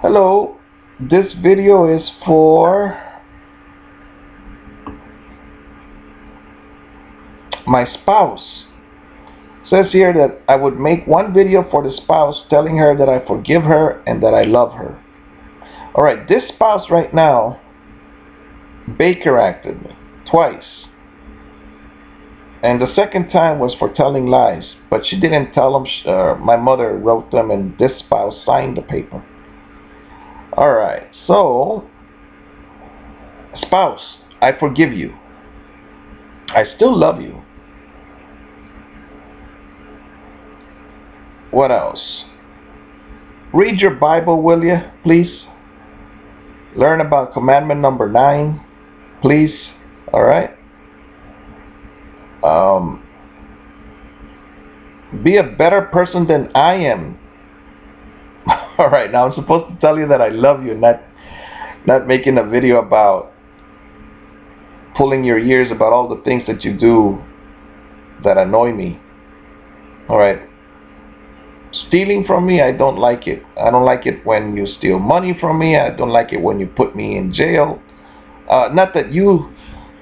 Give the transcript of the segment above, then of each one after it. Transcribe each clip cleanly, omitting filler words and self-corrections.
Hello, this video is for my spouse. It says here that I would make one video for the spouse telling her that I forgive her and that I love her. Alright, this spouse right now Baker acted me twice. And the second time was for telling lies, but she didn't tell them. My mother wrote them and this spouse signed the paper. Alright, so spouse, I forgive you. I still love you. What else? Read your Bible, will you, please? Learn about commandment number 9, please. Alright? Be a better person than I am. Alright, now I'm supposed to tell you that I love you, not making a video about pulling your ears about all the things that you do that annoy me. Alright. Stealing from me, I don't like it. I don't like it when you steal money from me. I don't like it when you put me in jail. Not that you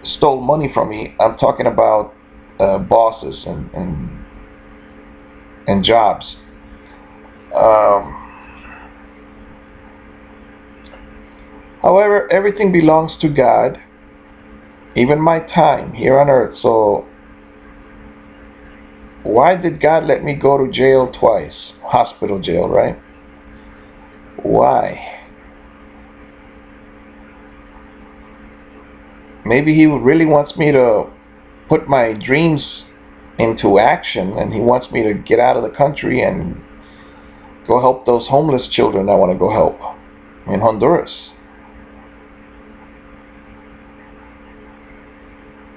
stole money from me. I'm talking about bosses and jobs. However, everything belongs to God, even my time here on earth. So why did God let me go to jail twice? Hospital jail, right? Why? Maybe He really wants me to put my dreams into action, and He wants me to get out of the country and go help those homeless children I want to go help in Honduras.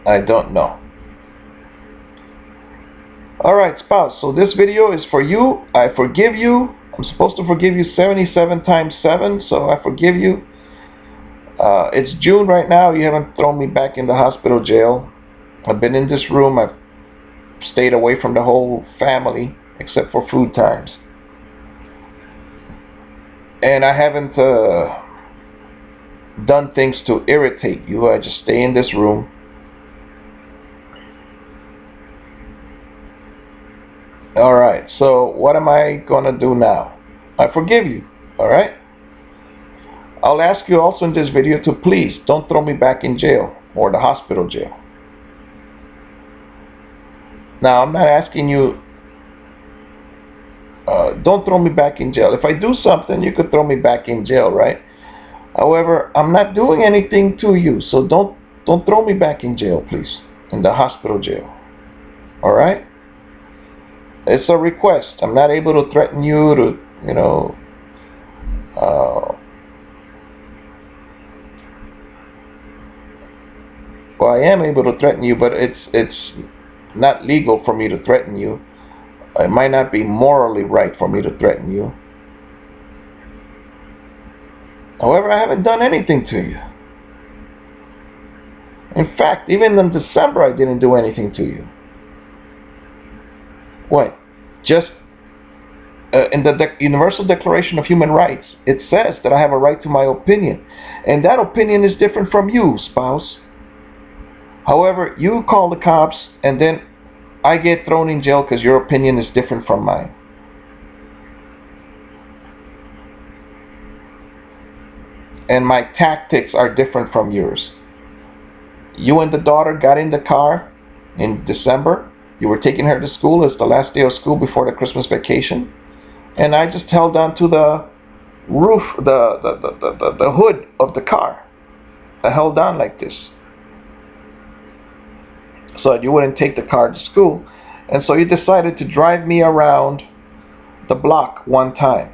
I don't know. Alright, spouse, so this video is for you. I forgive you. I'm supposed to forgive you 77 times 7, so I forgive you. It's June right now. You haven't thrown me back in the hospital jail. I've been in this room. I've stayed away from the whole family except for food times. And I haven't done things to irritate you. I just stay in this room. Alright, so what am I gonna do now? I forgive you, alright? I'll ask you also in this video to please don't throw me back in jail or the hospital jail. Now, I'm not asking you, don't throw me back in jail. If I do something, you could throw me back in jail, right? However, I'm not doing anything to you, so don't throw me back in jail, please, in the hospital jail, alright? It's a request. I'm not able to threaten you to, well, I am able to threaten you, but it's not legal for me to threaten you. It might not be morally right for me to threaten you. However, I haven't done anything to you. In fact, even in December, I didn't do anything to you. What? Just in the Universal Declaration of Human Rights, it says that I have a right to my opinion. And that opinion is different from you, spouse. However, you call the cops and then I get thrown in jail because your opinion is different from mine. And my tactics are different from yours. You and the daughter got in the car in December. You were taking her to school. It's the last day of school before the Christmas vacation. And I just held on to the roof, the hood of the car. I held on like this, so that you wouldn't take the car to school. And so you decided to drive me around the block one time.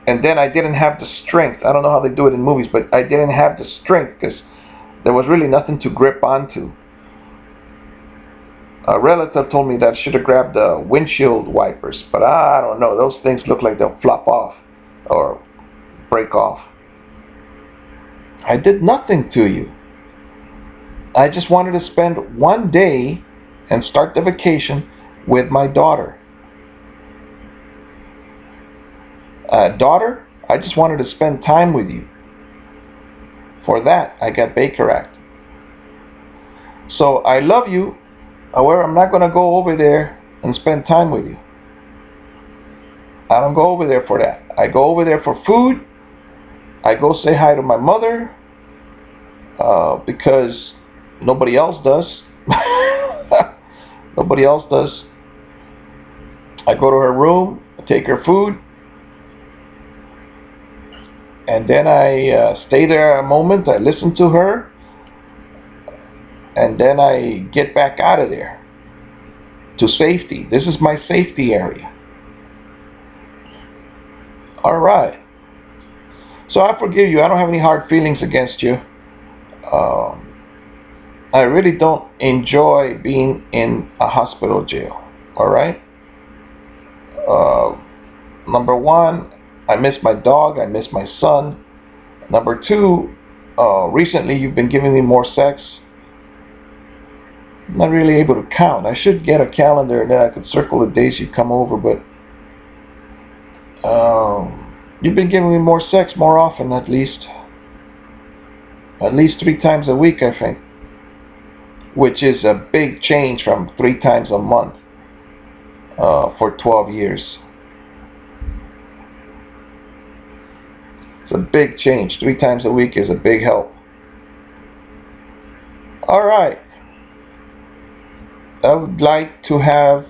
And then I didn't have the strength. I don't know how they do it in movies, but I didn't have the strength because there was really nothing to grip onto. A relative told me that I should have grabbed the windshield wipers, but I don't know. Those things look like they'll flop off or break off. I did nothing to you. I just wanted to spend one day and start the vacation with my daughter. Daughter, I just wanted to spend time with you. For that, I got Baker Act. So I love you. However, I'm not going to go over there and spend time with you. I don't go over there for that. I go over there for food. I go say hi to my mother because nobody else does. Nobody else does. I go to her room, I take her food, and then I stay there a moment. I listen to her, and then I get back out of there to safety. This is my safety area. All right. So I forgive you. I don't have any hard feelings against you. I really don't enjoy being in a hospital jail. All right. Number one, I miss my dog. I miss my son. Number two, recently you've been giving me more sex. I'm not really able to count. I should get a calendar and then I could circle the days you come over, but you've been giving me more sex more often, at least 3 times a week, I think, which is a big change from 3 times a month for 12 years. It's a big change. 3 times a week is a big help. All right. I would like to have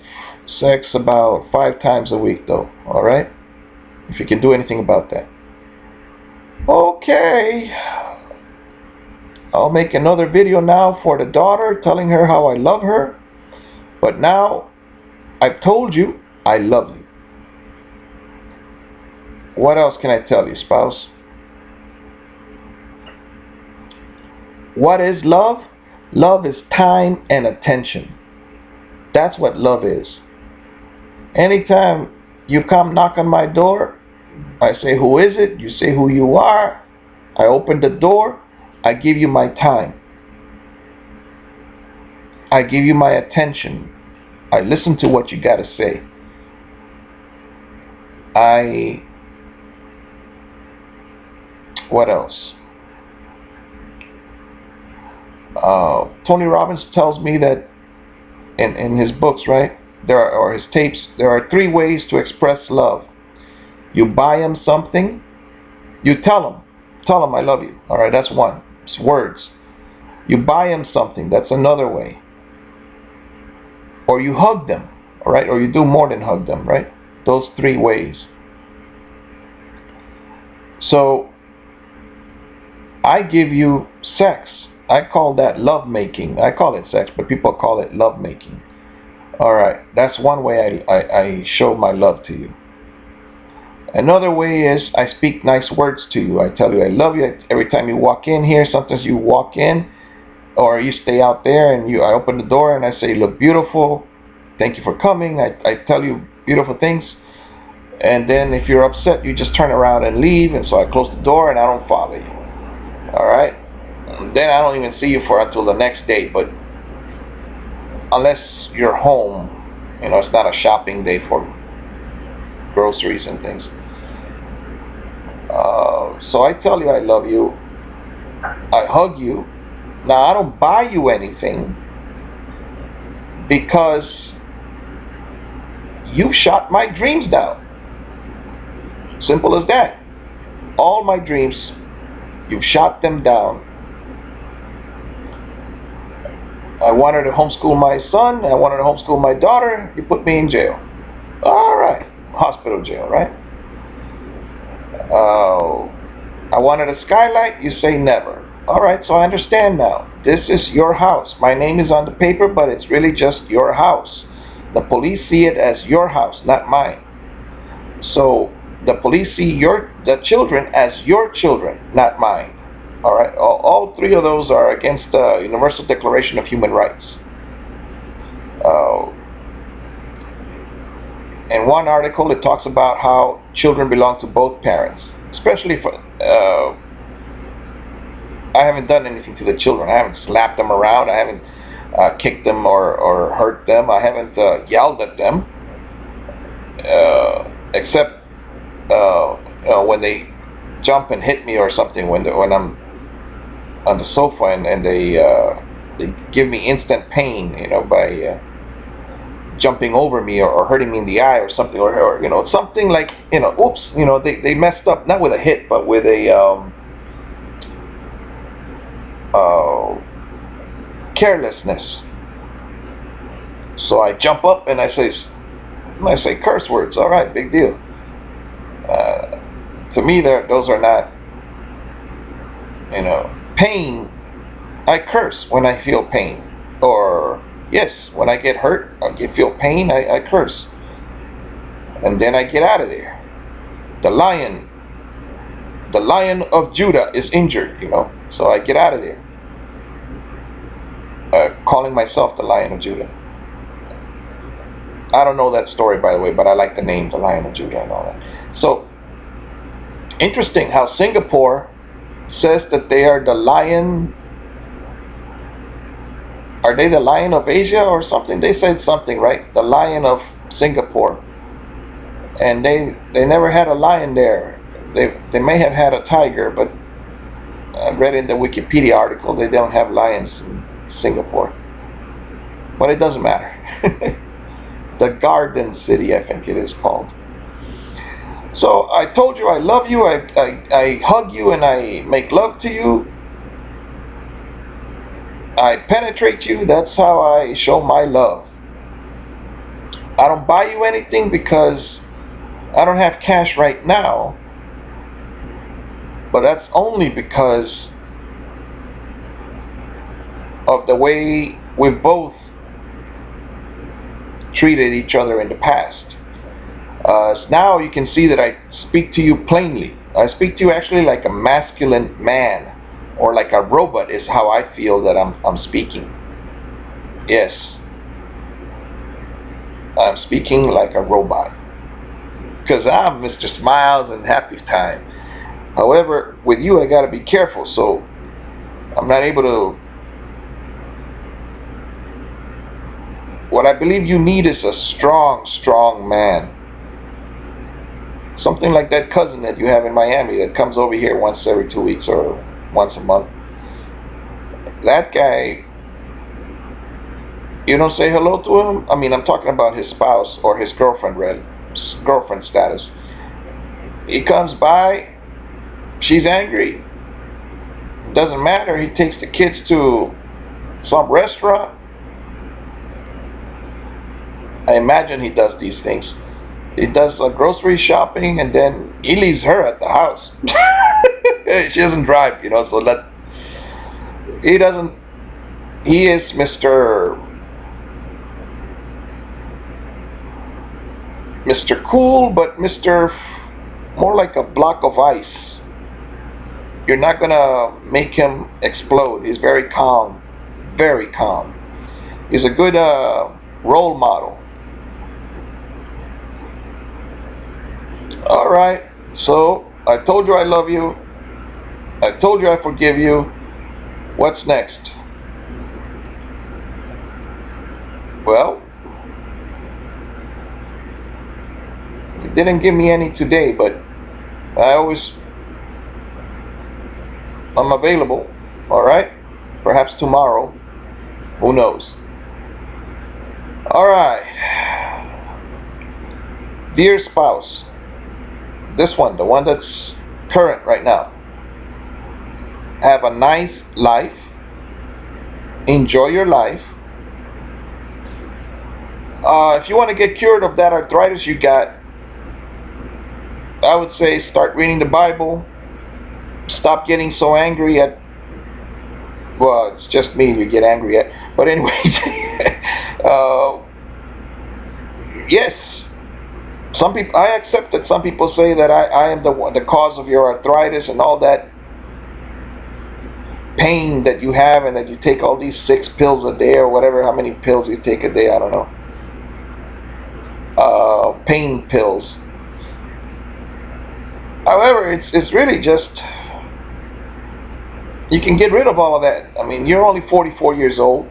sex about 5 times a week, though. All right. If you can do anything about that. Okay. I'll make another video now for the daughter, telling her how I love her. But now, I've told you I love you. What else can I tell you, spouse? What is love? Love is time and attention. That's what love is. Anytime you come knock on my door, I say, who is it? You say who you are. I open the door. I give you my time. I give you my attention. I listen to what you got to say. What else? Tony Robbins tells me that in his books, right? Or his tapes, there are 3 ways to express love. You buy him something. You tell him I love you. All right, that's one. It's words. You buy him something. That's another way. Or you hug them. All right, or you do more than hug them, right? Those 3 ways. So I give you sex. I call that love making. I call it sex, but people call it love making. All right, that's one way I show my love to you. Another way is I speak nice words to you. I tell you I love you every time you walk in here. Sometimes you walk in or you stay out there and I open the door and I say, you look beautiful. Thank you for coming. I tell you beautiful things. And then if you're upset, you just turn around and leave. And so I close the door and I don't follow you. All right? And then I don't even see you until the next day. But unless you're home, it's not a shopping day for groceries and things. So I tell you I love you. I hug you. Now I don't buy you anything because you shot my dreams down. Simple as that. All my dreams, you shot them down. I wanted to homeschool my son. I wanted to homeschool my daughter. You put me in jail. All right. Hospital jail, right? I wanted a skylight. You say never. All right, so I understand now. This is your house. My name is on the paper, but it's really just your house. The police see it as your house, not mine. So the police see the children as your children, not mine. All right, all 3 of those are against the Universal Declaration of Human Rights. In one article, it talks about how children belong to both parents, especially for. I haven't done anything to the children. I haven't slapped them around. I haven't kicked them or hurt them. I haven't yelled at them, except when they jump and hit me or something, when I'm on the sofa, and they give me instant pain, by jumping over me, or hurting me in the eye or something, or something like, oops, they messed up, not with a hit, but with a carelessness. So I jump up and I say curse words. All right, big deal. To me, those are not, pain. I curse when I feel pain, or yes, when I get hurt, I feel pain. I curse, and then I get out of there. The lion of Judah is injured, so I get out of there. Calling myself the Lion of Judah. I don't know that story, by the way, but I like the name, the Lion of Judah, and all that. So, interesting how Singapore says that they are the lion. Are they the Lion of Asia or something? They said something, right? The Lion of Singapore. And they never had a lion there. They may have had a tiger, but I read in the Wikipedia article they don't have lions in Singapore. But it doesn't matter. The Garden City, I think it is called. So I told you I love you, I hug you, and I make love to you. I penetrate you. That's how I show my love. I don't buy you anything because I don't have cash right now. But that's only because of the way we've both treated each other in the past. Now you can see that I speak to you plainly. I speak to you actually like a masculine man, or like a robot is how I feel that I'm speaking. Yes, I'm speaking like a robot, because I'm Mr. Smiles and Happy Time. However, with you I gotta be careful, so I'm not able to. What I believe you need is a strong man. Something like that cousin that you have in Miami that comes over here once every 2 weeks or once a month. That guy, you don't say hello to him? I mean, I'm talking about his spouse or his girlfriend status. He comes by, she's angry. Doesn't matter, he takes the kids to some restaurant. I imagine he does these things. He does grocery shopping, and then he leaves her at the house. She doesn't drive, so he doesn't. He is Mr. Cool, but Mr. more like a block of ice. You're not gonna make him explode. He's very calm, very calm. He's a good role model. Alright, so I told you I love you. I told you I forgive you. What's next? Well, you didn't give me any today, but I'm available. Alright? Perhaps tomorrow. Who knows? Alright. Dear spouse, this one, the one that's current right now. Have a nice life. Enjoy your life. If you want to get cured of that arthritis you got, I would say start reading the Bible. Stop getting so angry at, well, it's just me you get angry at. But anyways, yes. Some people, I accept that some people say that I am the cause of your arthritis and all that pain that you have, and that you take all these 6 pills a day or whatever, how many pills you take a day, I don't know. Pain pills. However, it's really just, you can get rid of all of that. I mean, you're only 44 years old.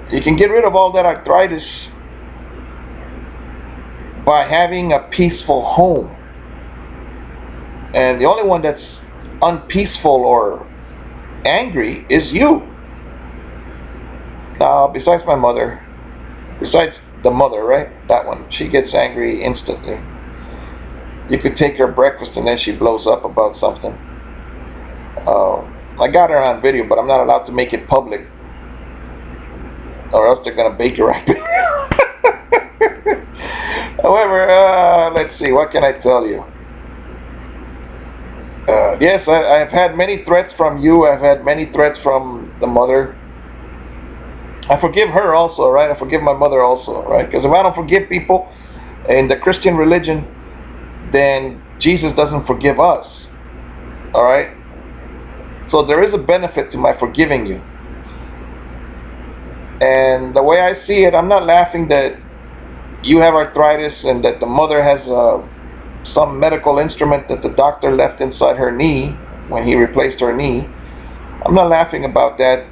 You can get rid of all that arthritis by having a peaceful home. And the only one that's unpeaceful or angry is you. Now, besides my mother, besides the mother, right? That one, she gets angry instantly. You could take her breakfast and then she blows up about something. I got her on video, but I'm not allowed to make it public, or else they're gonna bake her right. However, let's see, what can I tell you? Yes, I've had many threats from you. I've had many threats from the mother. I forgive her also, right? I forgive my mother also, right? Because if I don't forgive people in the Christian religion, then Jesus doesn't forgive us, all right? So there is a benefit to my forgiving you. And the way I see it, I'm not laughing that you have arthritis and that the mother has some medical instrument that the doctor left inside her knee when he replaced her knee. I'm not laughing about that.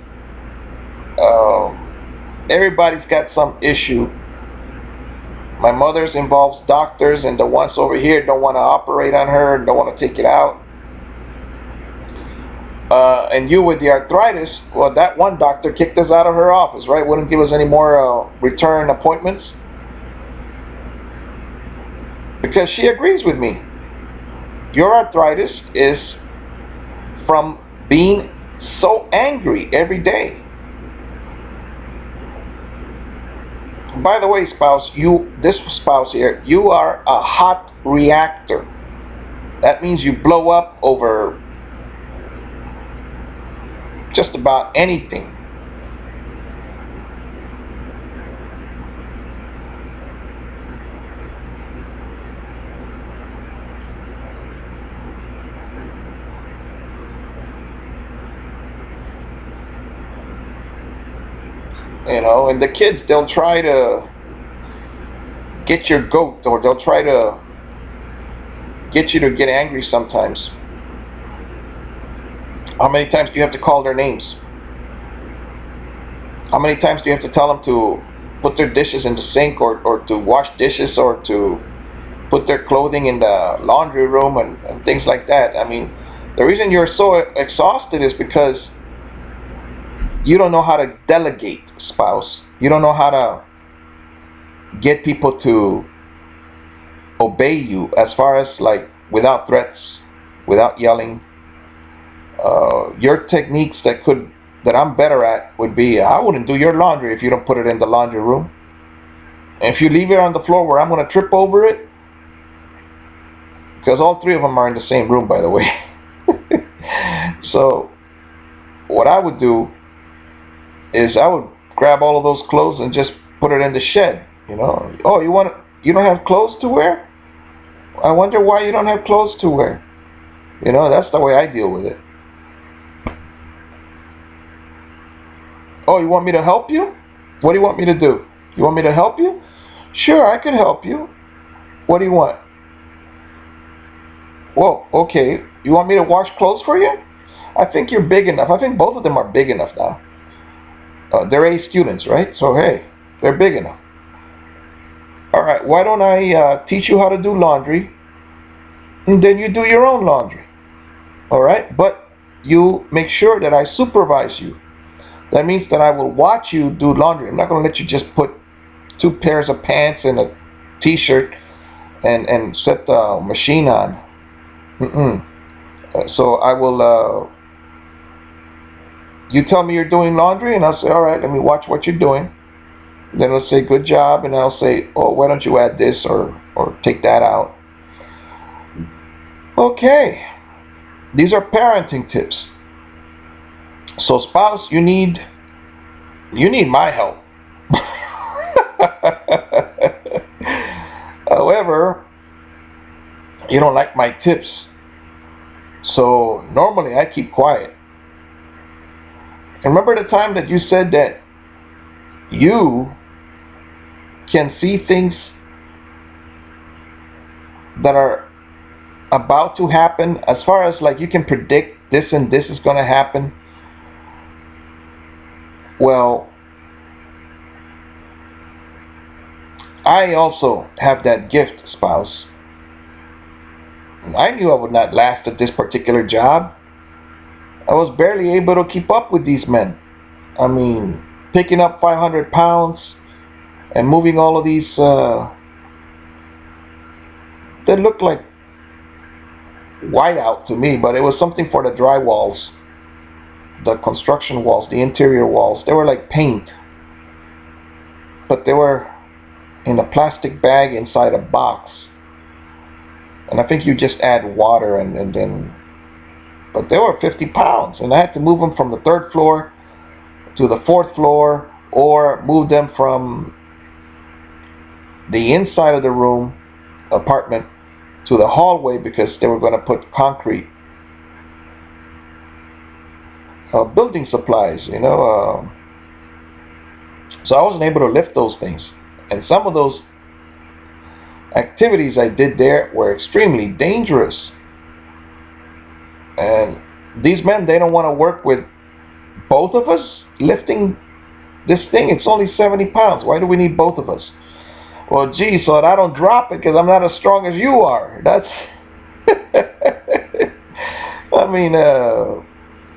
Everybody's got some issue. My mother's involves doctors, and the ones over here don't want to operate on her and don't want to take it out. And you with the arthritis, well, that one doctor kicked us out of her office, right? Wouldn't give us any more return appointments. Because she agrees with me. Your arthritis is from being so angry every day. By the way, spouse, this spouse here, you are a hot reactor. That means you blow up over just about anything. You know, and the kids, they'll try to get your goat, or they'll try to get you to get angry sometimes. How many times do you have to call their names? How many times do you have to tell them to put their dishes in the sink, or to wash dishes, or to put their clothing in the laundry room, and things like that? I mean, the reason you're so exhausted is because you don't know how to delegate, spouse. You don't know how to get people to obey you, as far as like without threats, without yelling. Your techniques that I'm better at would be, I wouldn't do your laundry if you don't put it in the laundry room. And if you leave it on the floor where I'm going to trip over it, because all three of them are in the same room, by the way. So what I would do is I would grab all of those clothes and just put it in the shed. You know, oh, you don't have clothes to wear? I wonder why you don't have clothes to wear. You know, that's the way I deal with it. Oh, you want me to help you? What do you want me to do? You want me to help you? Sure, I can help you. What do you want? Well, okay. You want me to wash clothes for you? I think you're big enough. I think both of them are big enough now. They're A students, right? So, hey, they're big enough. All right, why don't I teach you how to do laundry, and then you do your own laundry. All right? But you make sure that I supervise you. That means that I will watch you do laundry. I'm not going to let you just put 2 pairs of pants and a t-shirt and set the machine on. So I will... you tell me you're doing laundry, and I'll say, all right, let me watch what you're doing. Then I'll say, good job, and I'll say, oh, why don't you add this or take that out? Okay. These are parenting tips. So, spouse, you need my help. However, you don't like my tips. So, normally I keep quiet. And remember the time that you said that you can see things that are about to happen, as far as like you can predict this and this is going to happen? Well, I also have that gift, spouse. I knew I would not last at this particular job. I was barely able to keep up with these men. I mean, picking up 500 pounds and moving all of these, they looked like whiteout to me, but it was something for the drywalls, the construction walls, the interior walls. They were like paint, but they were in a plastic bag inside a box. And I think you just add water and then, but they were 50 pounds, and I had to move them from the 3rd floor to the 4th floor, or move them from the inside of the room, apartment, to the hallway because they were going to put concrete. Building supplies, you know. So I wasn't able to lift those things. And some of those activities I did there were extremely dangerous. And these men, they don't want to work with both of us lifting this thing. It's only 70 pounds. Why do we need both of us? Well, gee, so that I don't drop it because I'm not as strong as you are. That's... I mean,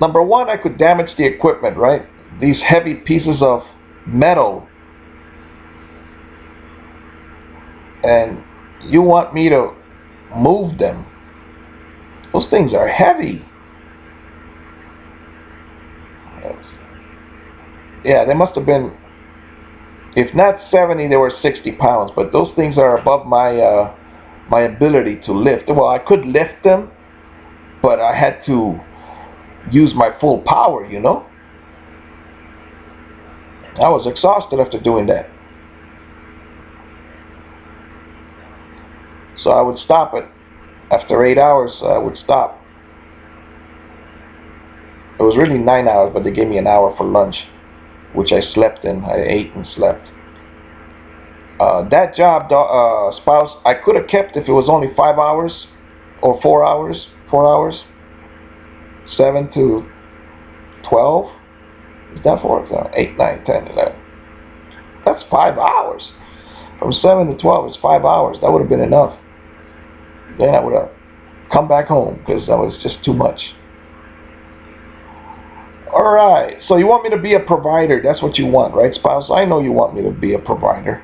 number one, I could damage the equipment, right? These heavy pieces of metal. And you want me to move them. Those things are heavy. Yeah, they must have been, if not 70, they were 60 pounds. But those things are above my my ability to lift. Well, I could lift them, but I had to use my full power, you know. I was exhausted after doing that. So I would stop it. After 8 hours, I would stop. It was really 9 hours, but they gave me an hour for lunch, which I slept in. I ate and slept. That job, spouse, I could have kept if it was only 5 hours or 4 hours. 4 hours. 7 to 12. Is that 4? 8, 9, 10, 11. That's 5 hours. From 7 to 12 is 5 hours. That would have been enough. Then I would have come back home because that was just too much. Alright, so you want me to be a provider. That's what you want, right, spouse? I know you want me to be a provider.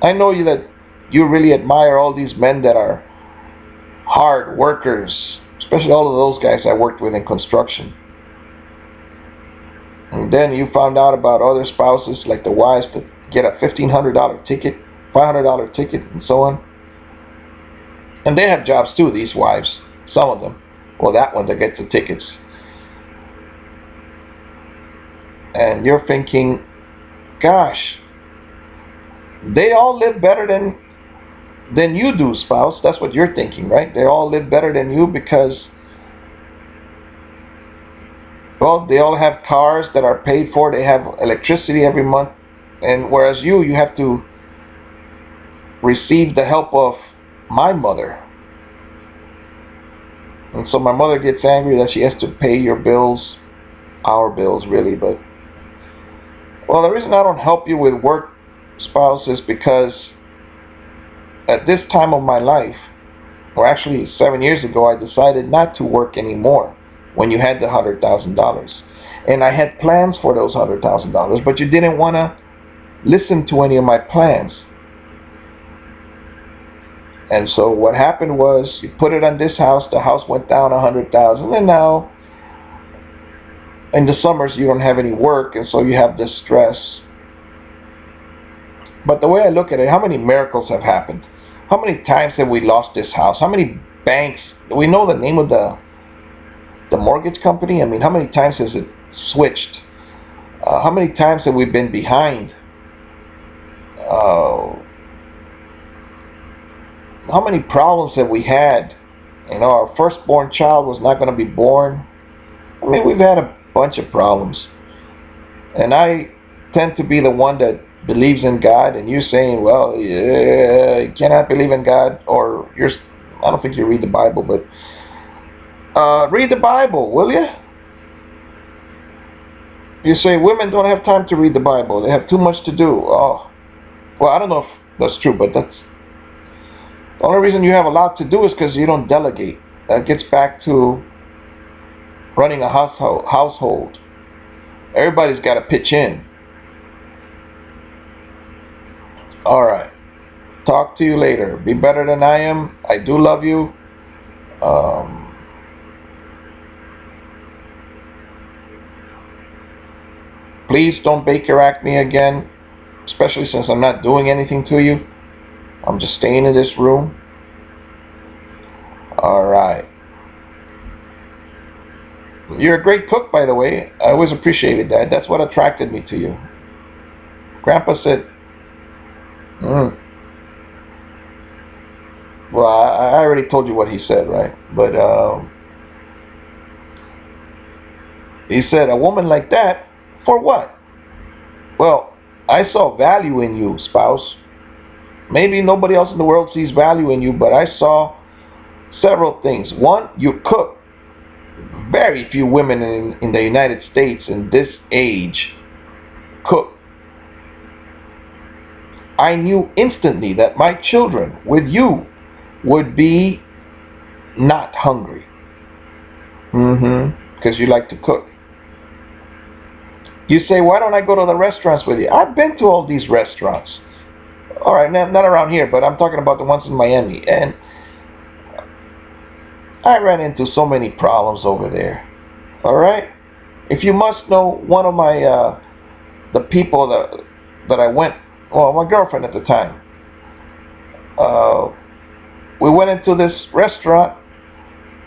I know that you really admire all these men that are hard workers, especially all of those guys I worked with in construction. And then you found out about other spouses, like the wives that get a $1,500 ticket, $500 ticket, and so on. And they have jobs too, these wives, some of them. Well, that one that gets the tickets. And you're thinking, gosh, they all live better than you do, spouse. That's what you're thinking, right? They all live better than you because, well, they all have cars that are paid for. They have electricity every month. And whereas you have to receive the help of my mother. And so my mother gets angry that she has to pay your bills, our bills really, but well, the reason I don't help you with work, spouse, is because at this time of my life, or actually 7 years ago, I decided not to work anymore when you had the $100,000. And I had plans for those $100,000, but you didn't want to listen to any of my plans. And so what happened was, you put it on this house, the house went down $100,000, and now in the summers you don't have any work, and so you have this stress. But the way I look at it, how many miracles have happened? How many times have we lost this house? How many banks, do we know the name of the mortgage company? I mean, how many times has it switched? How many times have we been behind? How many problems have we had? You know, our firstborn child was not going to be born. I mean, we've had a bunch of problems. And I tend to be the one that believes in God, and you're saying, well, yeah, you cannot believe in God, or I don't think you read the Bible, but read the Bible, will you? You say women don't have time to read the Bible. They have too much to do. Oh, well, I don't know if that's true, but that's Only reason you have a lot to do is because you don't delegate. That gets back to running a household. Everybody's got to pitch in. Alright. Talk to you later. Be better than I am. I do love you. Please don't bake your acne again, especially since I'm not doing anything to you. I'm just staying in this room. Alright. You're a great cook, by the way. I always appreciated that. That's what attracted me to you. Grandpa said, well, I already told you what he said, right? But he said, a woman like that, for what? Well, I saw value in you, spouse. Maybe nobody else in the world sees value in you, but I saw several things. One, you cook. Very few women in the United States in this age cook. I knew instantly that my children with you would be not hungry. Because you like to cook. You say, why don't I go to the restaurants with you? I've been to all these restaurants. Alright, not around here, but I'm talking about the ones in Miami. And I ran into so many problems over there. Alright? If you must know, one of my, the people that I went, well, my girlfriend at the time, we went into this restaurant,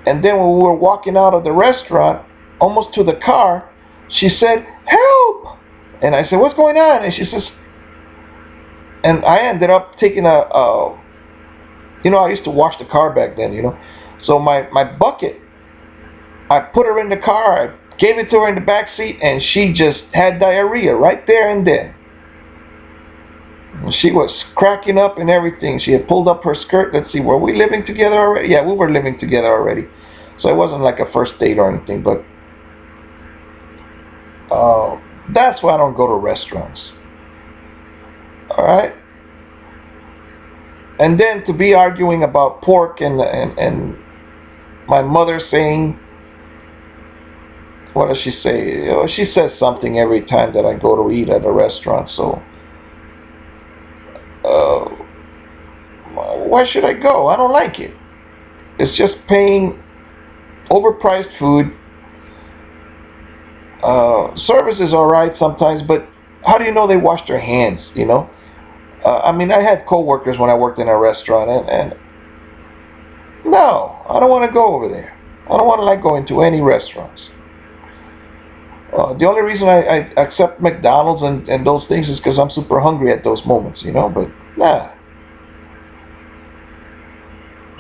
and then when we were walking out of the restaurant, almost to the car, she said, help! And I said, what's going on? And she says, and I ended up taking you know, I used to wash the car back then, you know. So my bucket, I put her in the car, I gave it to her in the back seat, and she just had diarrhea right there and then. She was cracking up and everything. She had pulled up her skirt. Let's see, were we living together already? Yeah, we were living together already. So it wasn't like a first date or anything, but that's why I don't go to restaurants. Alright? And then to be arguing about pork and my mother saying, what does she say? You know, she says something every time that I go to eat at a restaurant, so why should I go? I don't like it. It's just paying overpriced food. Service is alright sometimes, but how do you know they washed their hands, you know? I mean, I had co-workers when I worked in a restaurant, and no, I don't want to go over there. I don't want to like going to any restaurants. The only reason I accept McDonald's and those things is because I'm super hungry at those moments, you know, but nah.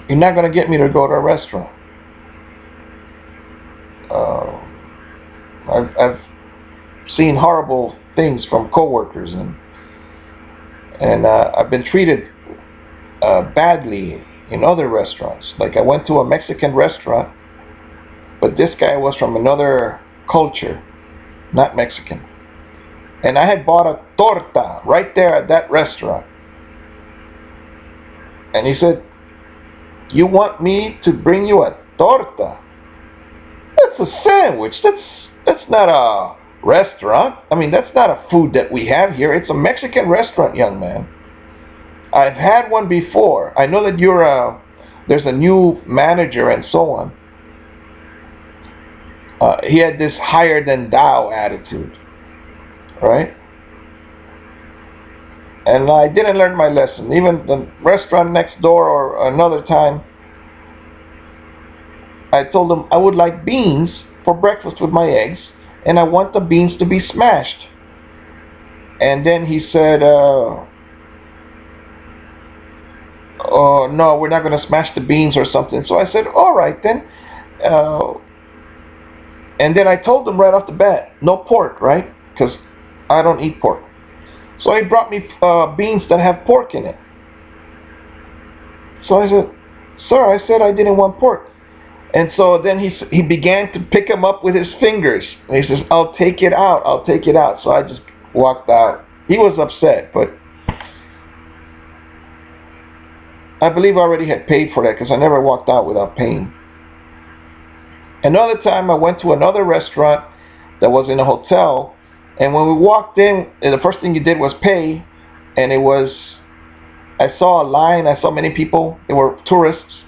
You're not going to get me to go to a restaurant. I've seen horrible things from coworkers, and I've been treated badly in other restaurants. Like I went to a Mexican restaurant, but this guy was from another culture, not Mexican. And I had bought a torta right there at that restaurant. And he said, you want me to bring you a torta? That's a sandwich. That's not a restaurant. I mean, that's not a food that we have here. It's a Mexican restaurant, young man. I've had one before. I know that there's a new manager and so on. He had this higher than thou attitude, right? And I didn't learn my lesson. Even the restaurant next door or another time, I told him I would like beans for breakfast with my eggs, and I want the beans to be smashed. And then he said, oh, no, we're not going to smash the beans or something. So I said, all right then. And then I told him right off the bat, no pork, right? Because I don't eat pork. So he brought me beans that have pork in it. So I said, sir, I said I didn't want pork. And so then he began to pick them up with his fingers. And he says, I'll take it out, I'll take it out. So I just walked out. He was upset, but I believe I already had paid for that because I never walked out without paying. Another time I went to another restaurant that was in a hotel, and when we walked in, the first thing you did was pay, and I saw a line, I saw many people, they were tourists,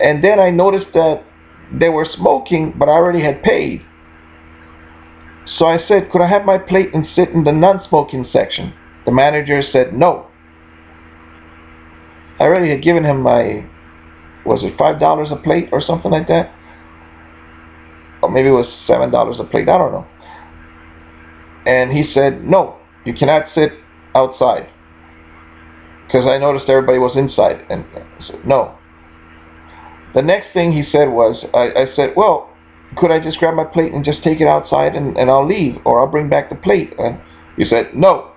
and then I noticed that they were smoking, but I already had paid. So I said, could I have my plate and sit in the non-smoking section? The manager said no. I already had given him my, was it $5 a plate or something like that? Or maybe it was $7 a plate, I don't know. And he said, no, you cannot sit outside. Because I noticed everybody was inside. And I said, no. The next thing he said was, I said, well, could I just grab my plate and just take it outside and I'll leave, or I'll bring back the plate? And he said, no.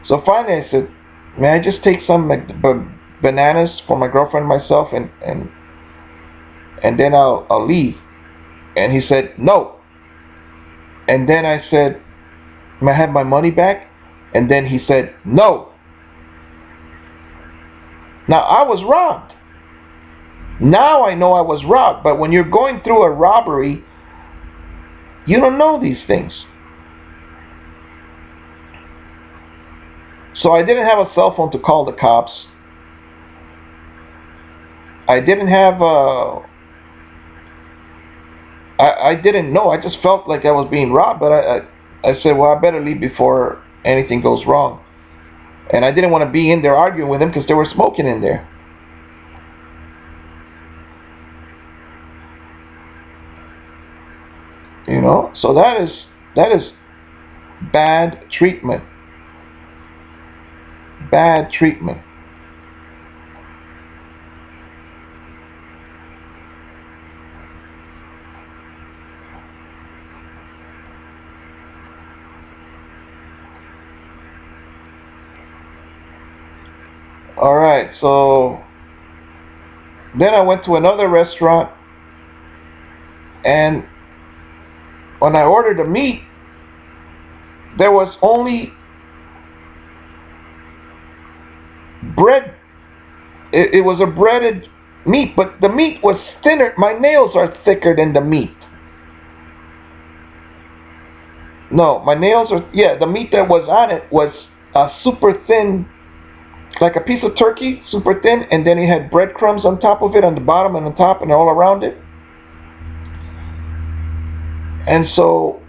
So finally I said, may I just take some bananas for my girlfriend and myself, and then I'll leave? And he said, no. And then I said, may I have my money back? And then he said, no. Now I was robbed. Now I know I was robbed, but when you're going through a robbery, you don't know these things. So I didn't have a cell phone to call the cops. I didn't have I didn't know. I just felt like I was being robbed, but I said, well, I better leave before anything goes wrong. And I didn't want to be in there arguing with them because they were smoking in there. You know, so that is bad treatment. Bad treatment. Alright, so then I went to another restaurant, and when I ordered the meat, there was only bread. It was a breaded meat, but the meat was thinner. My nails are thicker than the meat. No, my nails are, yeah, the meat that was on it was super thin, like a piece of turkey, super thin, and then it had breadcrumbs on top of it, on the bottom and on top and all around it. And so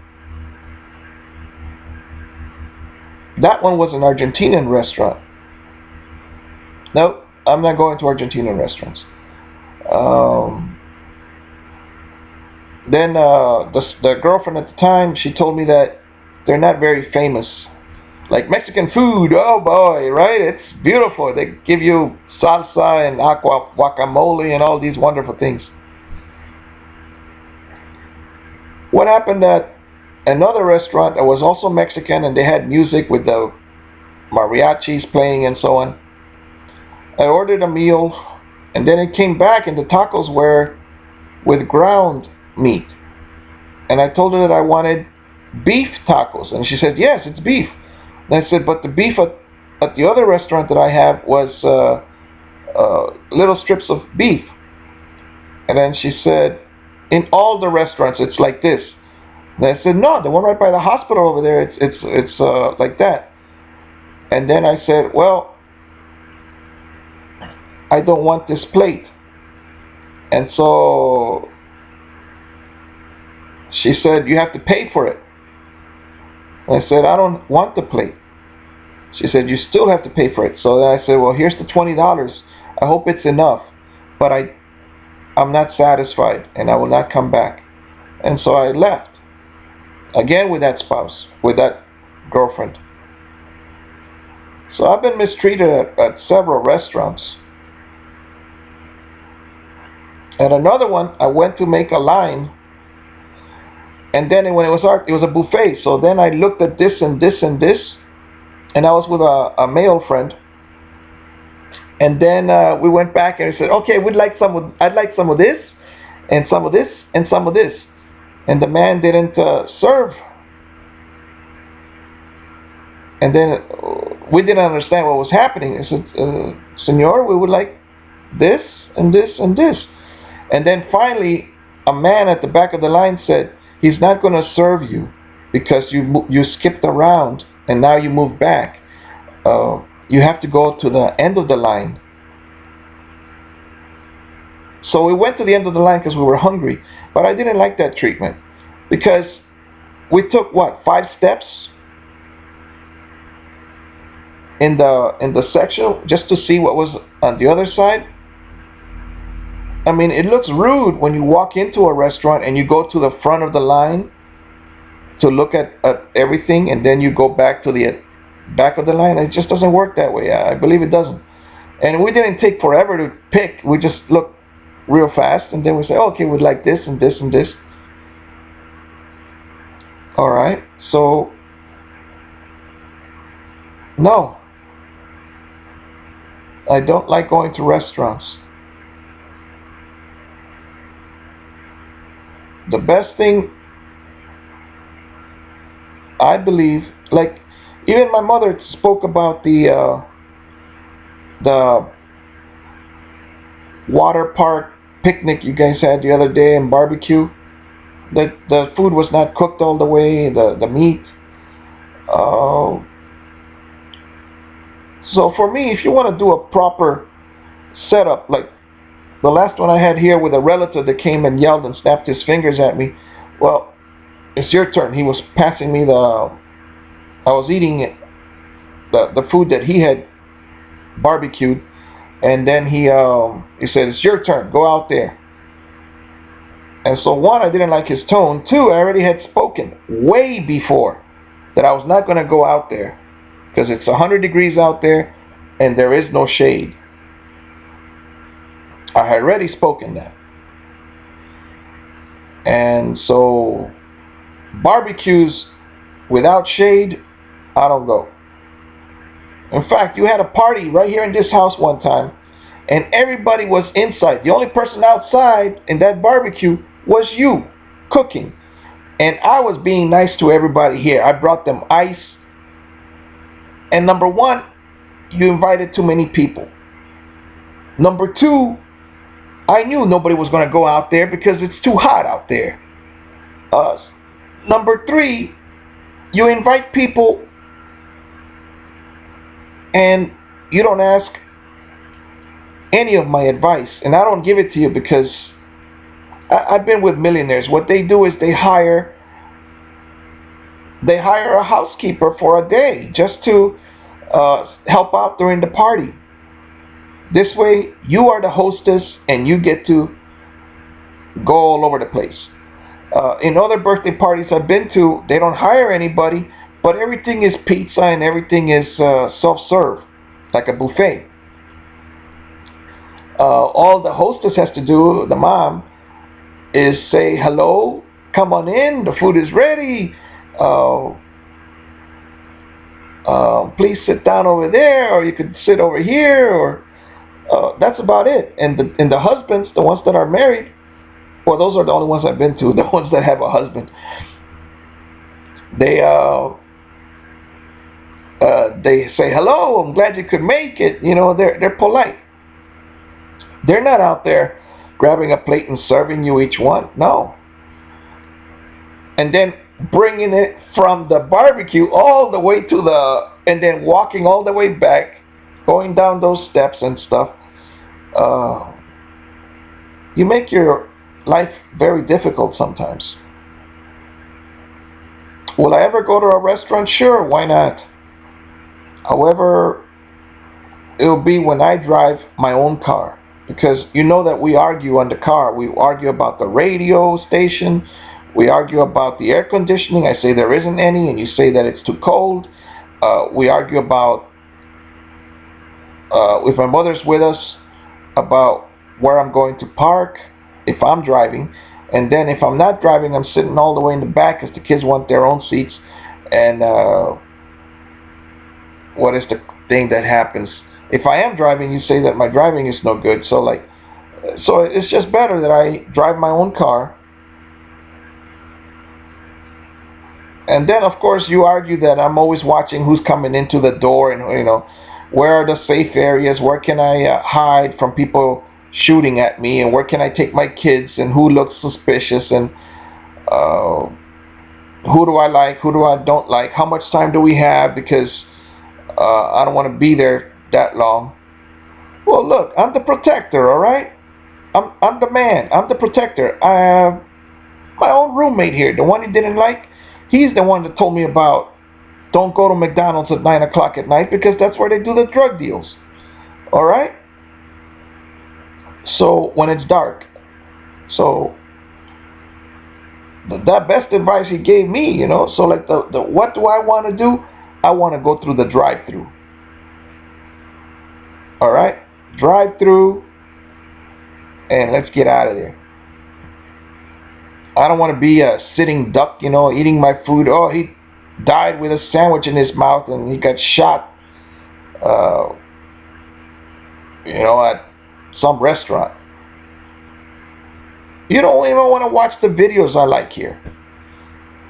that one was an Argentinian restaurant. Nope, I'm not going to Argentinian restaurants. Then the girlfriend at the time, she told me that they're not very famous. Like Mexican food, oh boy, right? It's beautiful. They give you salsa and guacamole and all these wonderful things. What happened at another restaurant that was also Mexican, and they had music with the mariachis playing and so on. I ordered a meal, and then it came back and the tacos were with ground meat. And I told her that I wanted beef tacos, and she said, yes, it's beef. And I said, but the beef at the other restaurant that I have was little strips of beef. And then she said, in all the restaurants it's like this. And I said, no, the one right by the hospital over there, it's like that. And then I said, well, I don't want this plate. And so she said, you have to pay for it. And I said, I don't want the plate. She said, you still have to pay for it. So then I said, well, here's the $20. I hope it's enough, but I'm not satisfied, and I will not come back. And so I left. Again with that spouse, with that girlfriend. So I've been mistreated at several restaurants. At another one, I went to make a line, and then when it was a buffet. So then I looked at this and this and this, and I was with a male friend. And then we went back and we said, okay, I'd like some of this, and some of this, and some of this. And the man didn't serve. And then we didn't understand what was happening. I said, Senor, we would like this and this and this. And then finally, a man at the back of the line said, he's not going to serve you because you skipped around and now you moved back. You have to go to the end of the line. So we went to the end of the line because we were hungry. But I didn't like that treatment because we took, what, 5 steps in the section just to see what was on the other side. I mean, it looks rude when you walk into a restaurant and you go to the front of the line to look at everything, and then you go back to the back of the line. It just doesn't work that way. I believe it doesn't. And we didn't take forever to pick. We just looked real fast, and then we say, oh, okay, we'd like this and this and this. All right. So, no. I don't like going to restaurants. The best thing, I believe, like, even my mother spoke about the water park picnic you guys had the other day and barbecue. That the food was not cooked all the way, the meat. So for me, if you want to do a proper setup, like the last one I had here with a relative that came and yelled and snapped his fingers at me, well, it's your turn. He was passing me I was eating the food that he had barbecued, and then he said, it's your turn, go out there. And so, one, I didn't like his tone. 2, I already had spoken way before that I was not going to go out there because it's 100 degrees out there and there is no shade. I had already spoken that. And so, barbecues without shade, I don't go. In fact, you had a party right here in this house one time, and everybody was inside. The only person outside in that barbecue was you, cooking. And I was being nice to everybody here. I brought them ice. And number 1, you invited too many people. Number 2, I knew nobody was going to go out there because it's too hot out there. Number 3, you invite people and you don't ask any of my advice. And I don't give it to you because I've been with millionaires. What they do is they hire a housekeeper for a day just to help out during the party. This way, you are the hostess and you get to go all over the place. In other birthday parties I've been to, they don't hire anybody, but everything is pizza and everything is self-serve, like a buffet. All the hostess has to do, the mom, is say, hello, come on in, the food is ready. Please sit down over there, or you could sit over here, or that's about it. And the husbands, the ones that are married, well, those are the only ones I've been to, the ones that have a husband. They say, hello, I'm glad you could make it. You know, they're polite. They're not out there grabbing a plate and serving you each one. No. And then bringing it from the barbecue all the way to and then walking all the way back, going down those steps and stuff. You make your life very difficult sometimes. Will I ever go to a restaurant? Sure, why not? However, it'll be when I drive my own car. Because you know that we argue on the car. We argue about the radio station. We argue about the air conditioning. I say there isn't any, and you say that it's too cold. We argue about, if my mother's with us, about where I'm going to park if I'm driving. And then if I'm not driving, I'm sitting all the way in the back because the kids want their own seats. And what is the thing that happens? If I am driving, you say that my driving is no good. So it's just better that I drive my own car And then, of course, you argue that I'm always watching who's coming into the door, and where are the safe areas, where can I hide from people shooting at me, and where can I take my kids, and who looks suspicious, and who do I like, who do I don't like, how much time do we have, because I don't want to be there that long. Well, look, I'm the protector, all right? I'm the man. I'm the protector. I have my own roommate here, the one he didn't like. He's the one that told me about don't go to McDonald's at 9 o'clock at night because that's where they do the drug deals. All right? So when it's dark. So that best advice he gave me, So like the what do I want to do? I want to go through the drive-through. All right? Drive-through, and let's get out of there. I don't want to be a sitting duck, eating my food. Oh, he died with a sandwich in his mouth and he got shot, at some restaurant. You don't even want to watch the videos I like here,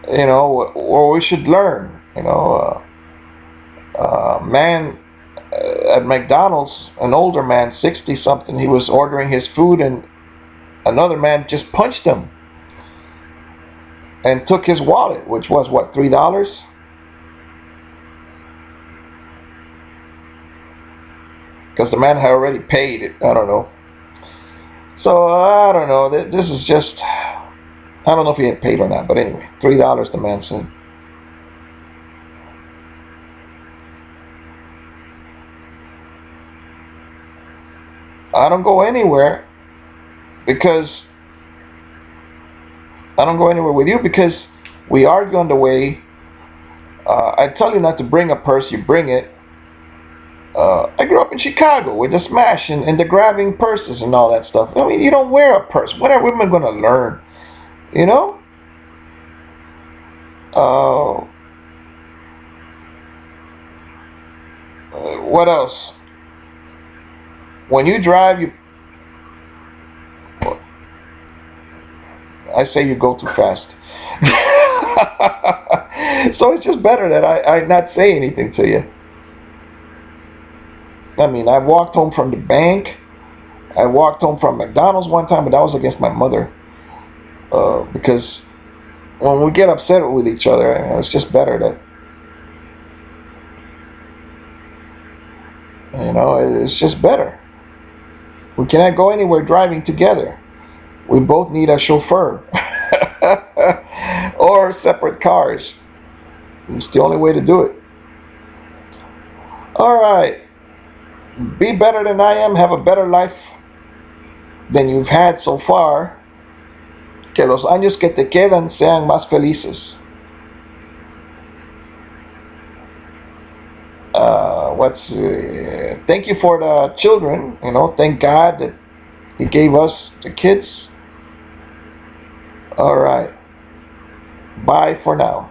or we should learn, man at McDonald's, an older man, 60-something, he was ordering his food and another man just punched him and took his wallet, which was what, $3? Because the man had already paid it. I don't know. So I don't know. This is just, I don't know if he had paid or not, but anyway, $3 the man said. I don't go anywhere with you because we argue on the way. I tell you not to bring a purse, you bring it. I grew up in Chicago with the smash and the grabbing purses and all that stuff. I mean, you don't wear a purse. What are women going to learn? What else? When you drive, I say you go too fast. So it's just better that I not say anything to you. I mean, I walked home from the bank. I walked home from McDonald's one time, but that was against my mother. Because when we get upset with each other, it's just better that, it's just better. We cannot go anywhere driving together. We both need a chauffeur. Or separate cars. It's the only way to do it. Alright. Be better than I am. Have a better life than you've had so far. Que los años que te quedan sean más felices. Thank you for the children. Thank God that He gave us the kids. All right. Bye for now.